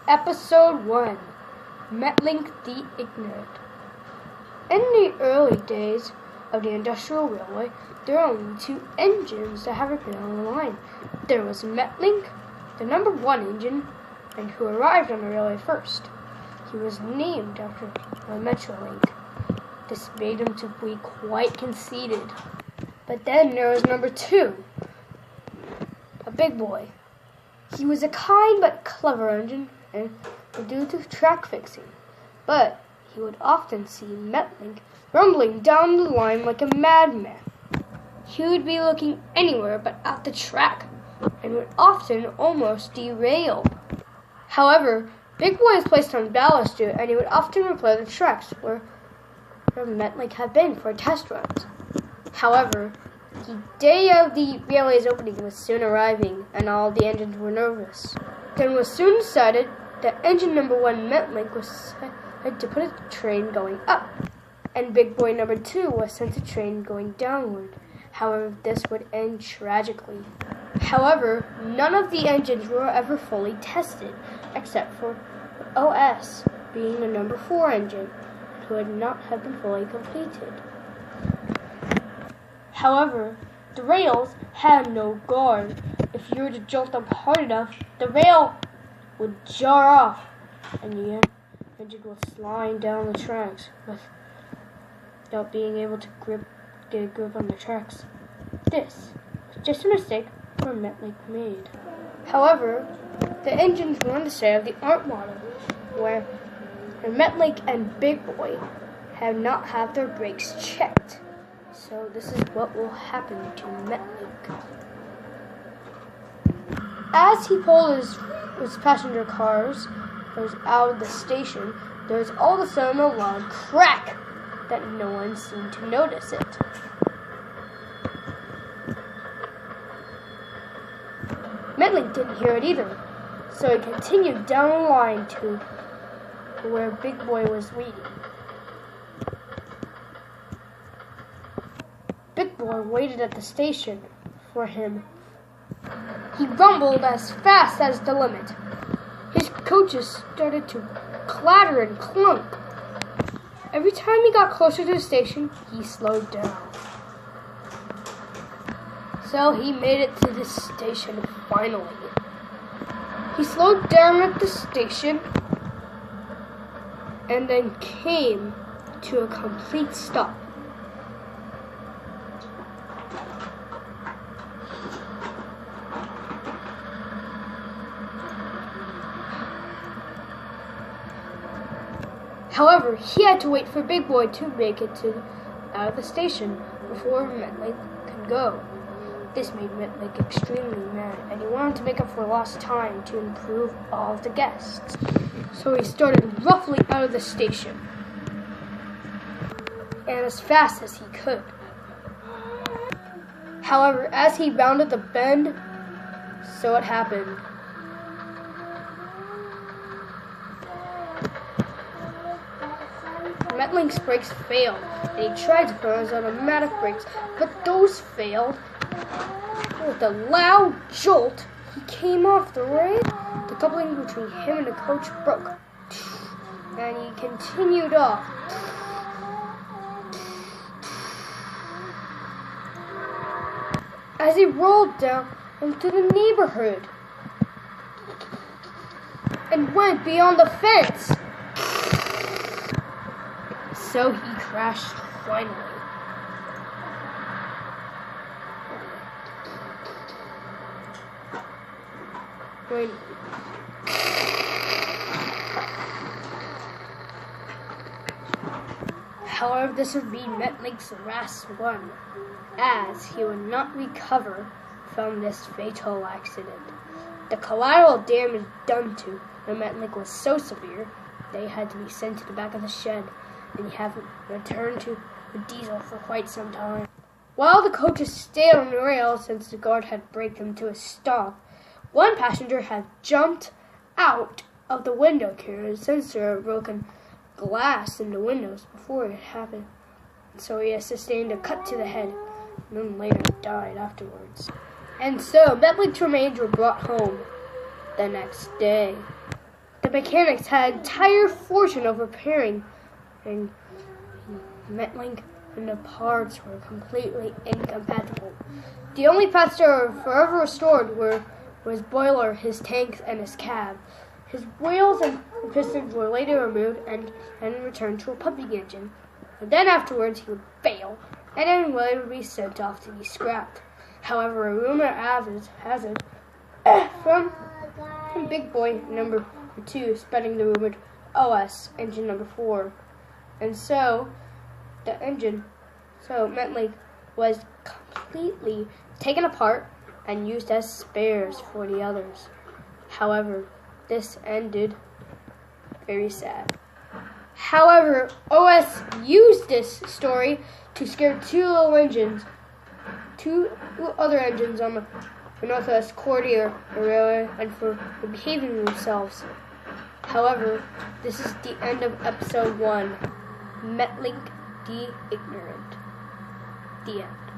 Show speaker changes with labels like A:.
A: Episode 1 Metlink the Ignorant. In the early days of the Industrial Railway, there were only two engines that had been on the line. There was Metlink, the number 1 engine, and who arrived on the railway first. He was named after the Metrolink. This made him to be quite conceited. But then there was number 2, a big boy. He was a kind but clever engine and due to track fixing, but he would often see Metlink rumbling down the line like a madman. He would be looking anywhere but at the track and would often almost derail. However, Big Boy was placed on ballast due, and he would often repair the tracks where Metlink had been for test runs. However, the day of the railway's opening was soon arriving, and all the engines were nervous. Then was soon decided that engine number 1 Metlink was sent to put a train going up, and Big Boy number 2 was sent a train going downward. However, this would end tragically. However, none of the engines were ever fully tested, except for OS, being the number 4 engine, who had not have been fully completed. However, the rails had no guard. If you were to jolt them hard enough, the rail would jar off, and the engine would slide down the tracks without being able to get a grip on the tracks. This was just a mistake Metlink made. However, the engines were on the side of the art model, where Metlink and Big Boy have not had their brakes checked. So this is what will happen to Metlink. As he pulled his passenger cars out of the station, there was all of a sudden a loud crack that no one seemed to notice it. Metlink didn't hear it either, so he continued down the line to where Big Boy was waiting. Big Boy waited at the station for him. He rumbled as fast as the limit. His coaches started to clatter and clunk. Every time he got closer to the station, he slowed down. So he made it to the station finally. He slowed down at the station and then came to a complete stop. However, he had to wait for Big Boy to make it out of the station before Metlink could go. This made Metlink extremely mad, and he wanted to make up for lost time to improve all of the guests. So he started roughly out of the station, and as fast as he could. However, as he rounded the bend, so it happened. Metlink's brakes failed, and he tried to put on his automatic brakes, but those failed. With a loud jolt, he came off the rail. The coupling between him and the coach broke, and he continued off. As he rolled down into the neighborhood and went beyond the fence. So he crashed finally. However, this would be Metlink's last one, as he would not recover from this fatal accident. The collateral damage done to Metlink was so severe, they had to be sent to the back of the shed, and he haven't returned to the diesel for quite some time. While the coaches stayed on the rail since the guard had braked them to a stop, one passenger had jumped out of the window carrier since there had broken glass in the windows before it happened. So he had sustained a cut to the head, and then later died afterwards. And so Metlink's remains were brought home the next day. The The mechanics had an entire fortune of repairing, and Metlink and the parts were completely incompatible. The only parts that were forever restored were his boiler, his tanks, and his cab. His wheels and pistons were later removed and returned to a pumping engine. And then afterwards he would fail, and then later be sent off to be scrapped. However, a rumor has it from Big Boy number 2 spreading the rumored OS engine number 4. And so Metlink was completely taken apart and used as spares for the others. However, this ended very sad. However, OS used this story to scare two other engines on the Northwest Corridor Railway and for behaving themselves. However, this is the end of episode 1, Metlink the Ignorant. The end.